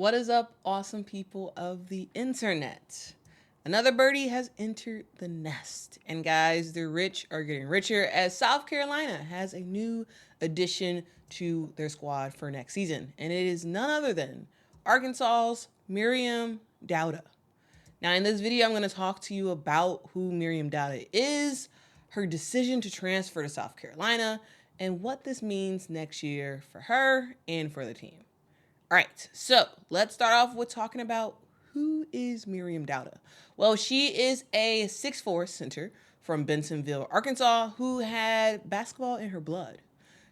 What is up, awesome people of the internet? Another birdie has entered the nest. And guys, the rich are getting richer as South Carolina has a new addition to their squad for next season. And it is none other than Arkansas's Maryam Dauda. Now, in this video, I'm going to talk to you about who Maryam Dauda is, her decision to transfer to South Carolina, and what this means next year for her and for the team. All right, so let's start off with talking about who is Maryam Dauda. Well, she is a 6'4" center from Bentonville, Arkansas, who had basketball in her blood.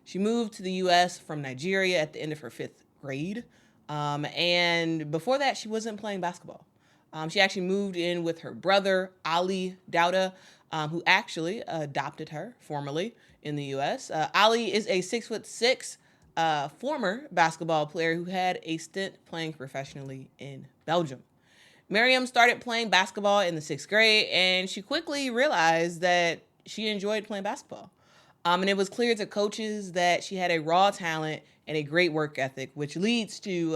She moved to the U.S. from Nigeria at the end of her 5th grade, and before that, she wasn't playing basketball. She actually moved in with her brother, Ali Dauda, who actually adopted her formally in the U.S. Ali is a 6'6" former basketball player who had a stint playing professionally in Belgium. Miriam started playing basketball in the 6th grade, and she quickly realized that she enjoyed playing basketball. And it was clear to coaches that she had a raw talent and a great work ethic, which leads to,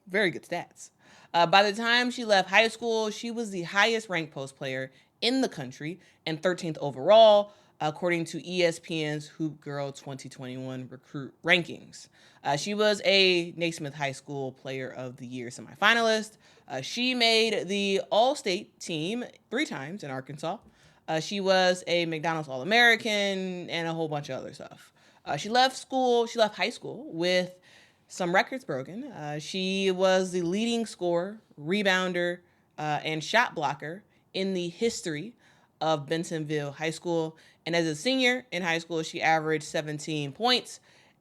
very good stats. By the time she left high school, she was the highest ranked post player in the country and 13th overall, according to ESPN's Hoop Girl 2021 recruit rankings. She was a Naismith High School Player of the Year semifinalist. She made the All-State team 3 times in Arkansas. She was a McDonald's All-American and a whole bunch of other stuff. She left high school with some records broken. She was the leading scorer, rebounder, and shot blocker in the history of Bentonville High School. And as a senior in high school, she averaged 17 points,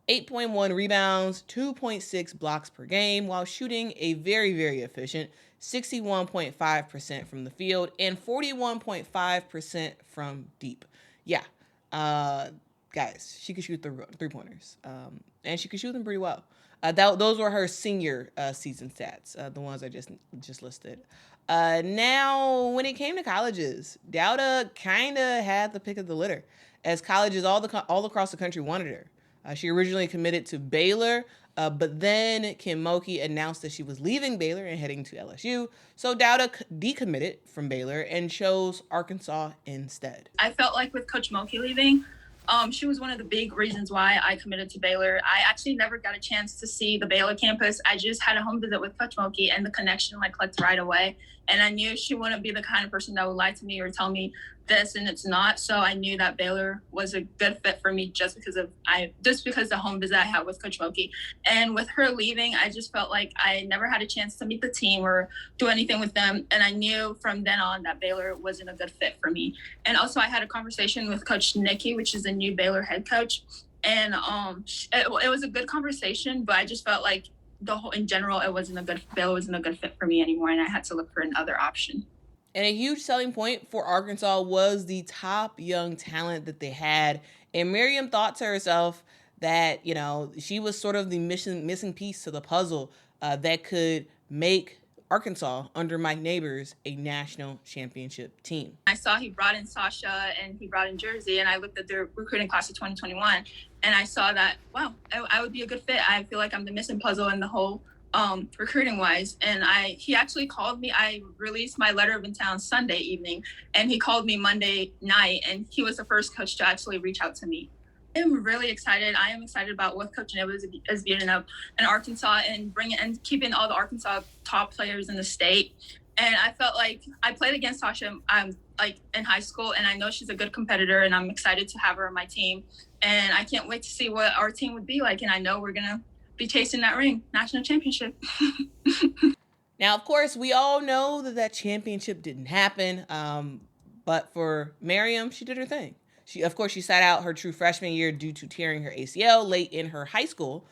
8.1 rebounds, 2.6 blocks per game, while shooting a very, very efficient 61.5% from the field and 41.5% from deep. Yeah, guys, she could shoot 3-pointers, and she could shoot them pretty well. Those were her senior season stats, the ones I just listed. Now, when it came to colleges, Dauda kind of had the pick of the litter, as colleges all across the country wanted her. She originally committed to Baylor, but then Kim Mulkey announced that she was leaving Baylor and heading to LSU. So Dauda decommitted from Baylor and chose Arkansas instead. I felt like with Coach Mulkey leaving, she was one of the big reasons why I committed to Baylor. I actually never got a chance to see the Baylor campus. I just had a home visit with Coach Mulkey, and the connection clicked right away. And I knew she wouldn't be the kind of person that would lie to me or tell me this and it's not. So I knew that Baylor was a good fit for me just because the home visit I had with Coach Mulkey. And with her leaving, I just felt like I never had a chance to meet the team or do anything with them. And I knew from then on that Baylor wasn't a good fit for me. And also I had a conversation with Coach Nikki, which is the new Baylor head coach. And it was a good conversation, but I just felt like in general, Baylor wasn't a good fit for me anymore, and I had to look for another option. And a huge selling point for Arkansas was the top young talent that they had. And Miriam thought to herself that, she was sort of the missing piece to the puzzle that could make Arkansas under Mike Neighbors a national championship team. I saw he brought in Sasha and he brought in Jersey, and I looked at their recruiting class of 2021, and I saw that, wow, I would be a good fit. I feel like I'm the missing puzzle in the whole recruiting wise. And he actually called me. I released my letter of intent on Sunday evening, and he called me Monday night, and he was the first coach to actually reach out to me. I'm really excited. I am excited about what Coach Neighbors is beating up in Arkansas and keeping all the Arkansas top players in the state. And I felt like I played against Sasha in high school, and I know she's a good competitor, and I'm excited to have her on my team. And I can't wait to see what our team would be like. And I know we're going to be chasing that ring, national championship. Now, of course, we all know that championship didn't happen. But for Miriam, she did her thing. She sat out her true freshman year due to tearing her ACL late in her high school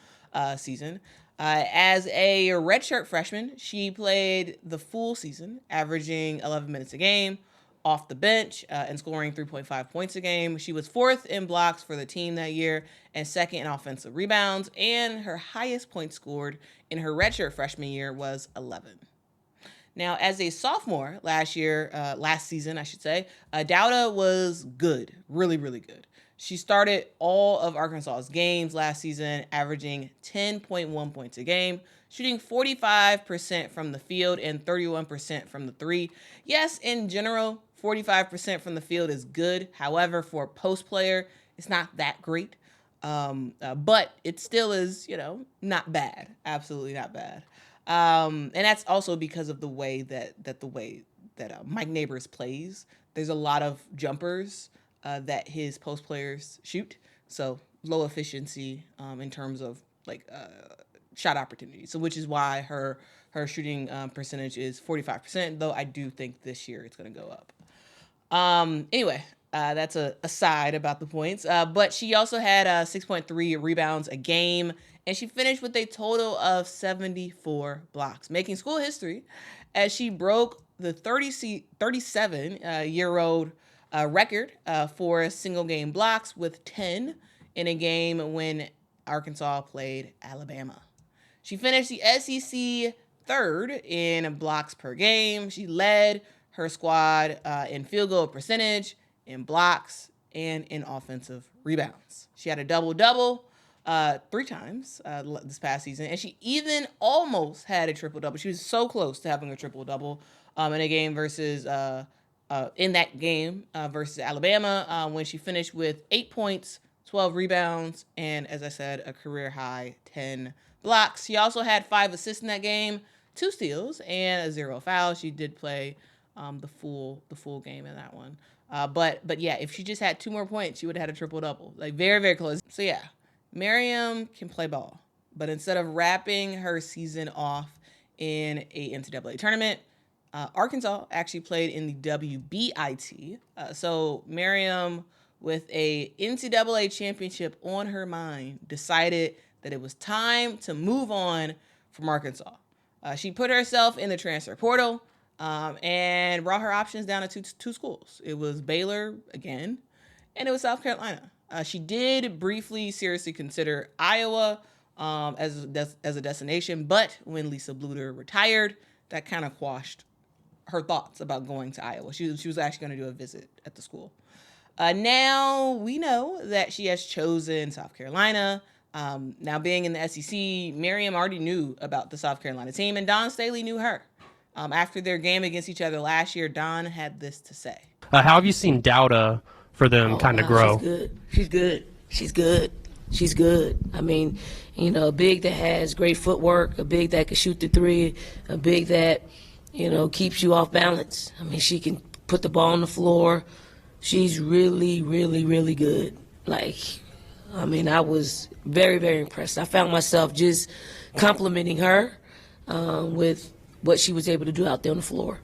season. As a redshirt freshman, she played the full season, averaging 11 minutes a game off the bench and scoring 3.5 points a game. She was 4th in blocks for the team that year and 2nd in offensive rebounds, and her highest points scored in her redshirt freshman year was 11. Now, as a sophomore last season, Dauda was good, really, really good. She started all of Arkansas's games last season, averaging 10.1 points a game. shooting 45% from the field and 31% from the three. Yes, in general, 45% from the field is good. However, for a post player, it's not that great. But it still is, not bad. Absolutely not bad. And that's also because of the way that Mike Neighbors plays. There's a lot of jumpers that his post players shoot, so low efficiency in terms of shot opportunities. So which is why her shooting percentage is 45%. Though I do think this year it's going to go up. Anyway, that's a aside about the points. But she also had 6.3 rebounds a game, and she finished with a total of 74 blocks, making school history as she broke the 37-year-old record for single game blocks with 10 in a game when Arkansas played Alabama. She finished the SEC third in blocks per game. She led her squad in field goal percentage, in blocks, and in offensive rebounds. She had a double-double 3 times this past season, and she even almost had a triple-double. She was so close to having a triple-double in a game versus versus Alabama when she finished with 8 points, 12 rebounds, and as I said, a career high 10 blocks. She also had 5 assists in that game, 2 steals, and a 0 foul. She did play the full game in that one. But yeah, if she just had 2 more points, she would have had a triple-double. Very, very close. So yeah, Miriam can play ball. But instead of wrapping her season off in a NCAA tournament, Arkansas actually played in the WBIT. So Miriam, with a NCAA championship on her mind, decided that it was time to move on from Arkansas. She put herself in the transfer portal and brought her options down to two schools. It was Baylor again, and it was South Carolina. She did briefly seriously consider Iowa as a destination, but when Lisa Bluder retired, that kind of quashed her thoughts about going to Iowa. She was actually going to do a visit at the school. Now we know that she has chosen South Carolina. Now being in the SEC, Miriam already knew about the South Carolina team, and Don Staley knew her. After their game against each other last year, Don had this to say. How have you seen Dauda for them kind of grow? She's good. I mean, a big that has great footwork, a big that can shoot the three, a big that, keeps you off balance. I mean, she can put the ball on the floor. She's really, really, really good. I was very, very impressed. I found myself just complimenting her with what she was able to do out there on the floor.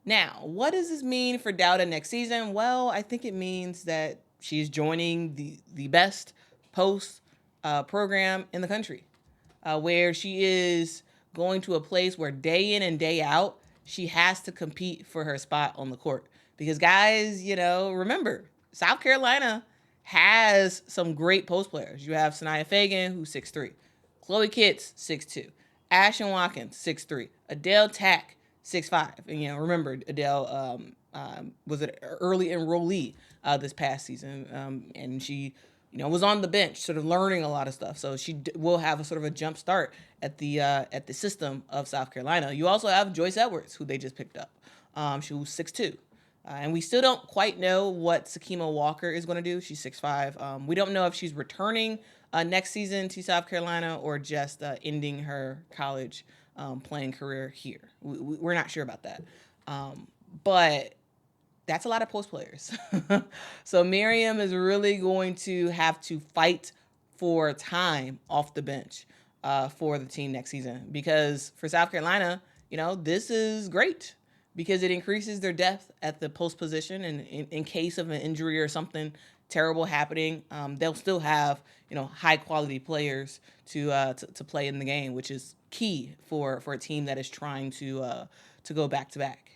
Now, what does this mean for Dauda next season? Well, I think it means that she's joining the best post program in the country, where she is going to a place where day in and day out, she has to compete for her spot on the court. Because guys, remember, South Carolina has some great post players. You have Sanaya Fagan, who's 6'3", Chloe Kitts, 6'2", Ashton Watkins, 6'3", Adele Tack, 6'5". And remember, Adele was an early enrollee this past season, and she was on the bench, sort of learning a lot of stuff. So she will have a sort of a jump start at the system of South Carolina. You also have Joyce Edwards, who they just picked up. She was 6'2". And we still don't quite know what Sakima Walker is going to do. She's 6'5". We don't know if she's returning next season to South Carolina or just ending her college playing career here. We're not sure about that. But that's a lot of post players. So Miriam is really going to have to fight for time off the bench for the team next season. Because for South Carolina, this is great, because it increases their depth at the post position, and in case of an injury or something terrible happening, they'll still have high quality players to play in the game, which is key for a team that is trying to go back to back.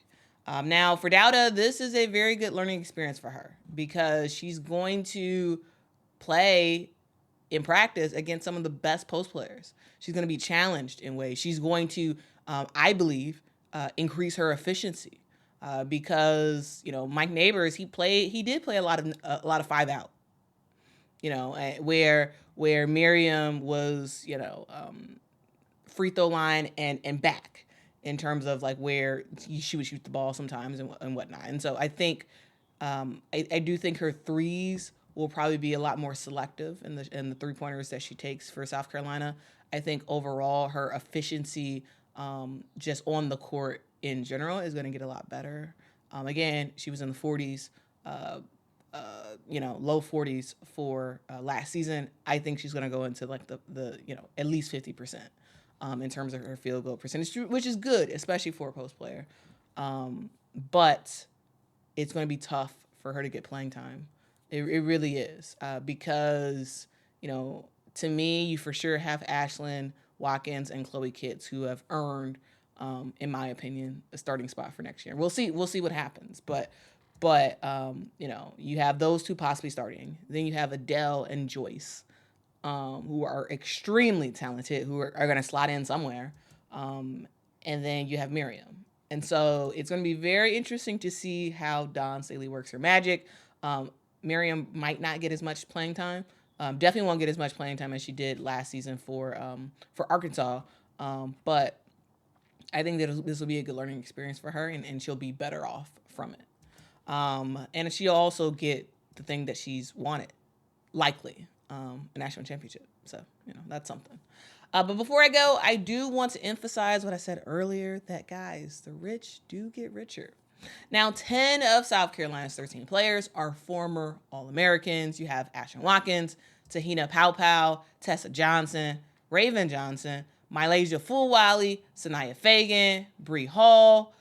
Now for Dauda, this is a very good learning experience for her, because she's going to play in practice against some of the best post players. She's going to be challenged in ways. She's going to, I believe, increase her efficiency because Mike Neighbors, he did play a lot of 5 out, where Miriam was free throw line and back in terms of like where she would shoot the ball sometimes and whatnot. And so I think I do think her threes will probably be a lot more selective in the 3-pointers that she takes for South Carolina. I think overall her efficiency just on the court in general is going to get a lot better. Again, she was in the 40s, low 40s for last season. I think she's going to go into like the at least 50% in terms of her field goal percentage, which is good, especially for a post player. But it's going to be tough for her to get playing time. It really is because, to me, you for sure have Ashlyn Watkins and Chloe Kitts who have earned, in my opinion, a starting spot for next year. We'll see what happens. But you have those two possibly starting. Then you have Adele and Joyce, who are extremely talented, who are going to slot in somewhere. And then you have Miriam. And so it's going to be very interesting to see how Dawn Staley works her magic. Miriam might not get as much playing time. Definitely won't get as much playing time as she did last season for Arkansas. But I think that this will be a good learning experience for her, and she'll be better off from it. And she'll also get the thing that she's wanted, likely, a national championship. So, that's something. But before I go, I do want to emphasize what I said earlier, that, guys, the rich do get richer. Now, 10 of South Carolina's 13 players are former All-Americans. You have Ashlyn Watkins, Tahina Paopao, Tessa Johnson, Raven Johnson, Mylasia Fulwiley, Sanaya Fagan, Bree Hall,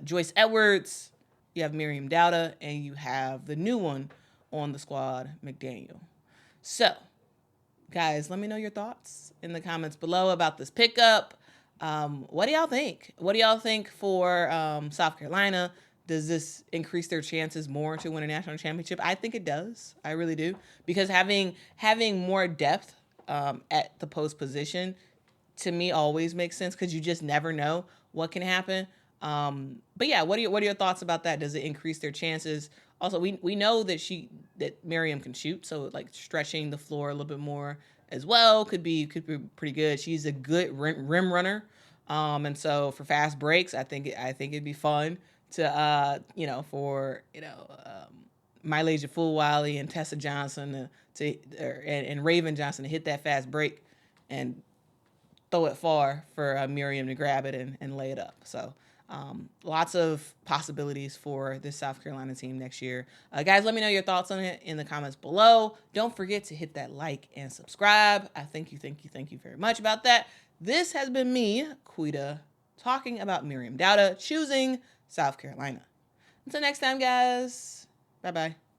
Joyce Edwards. You have Maryam Dauda, and you have the new one on the squad, McDaniel. So, guys, let me know your thoughts in the comments below about this pickup. What do y'all think? What do y'all think for South Carolina? Does this increase their chances more to win a national championship? I think it does. I really do. Because having more depth at the post position, to me, always makes sense because you just never know what can happen. But yeah, what are your thoughts about that? Does it increase their chances? Also, we know that Miriam can shoot, so like stretching the floor a little bit more as well could be pretty good. She's a good rim runner, and so for fast breaks, I think it'd be fun to Mylasia Fulwiley and Tessa Johnson and Raven Johnson to hit that fast break and throw it far for Miriam to grab it and lay it up. So. Lots of possibilities for this South Carolina team next year. Guys, let me know your thoughts on it in the comments below. Don't forget to hit that like and subscribe. I thank you very much about that. This has been me, Quita, talking about Maryam Dauda choosing South Carolina. Until next time, guys. Bye-bye.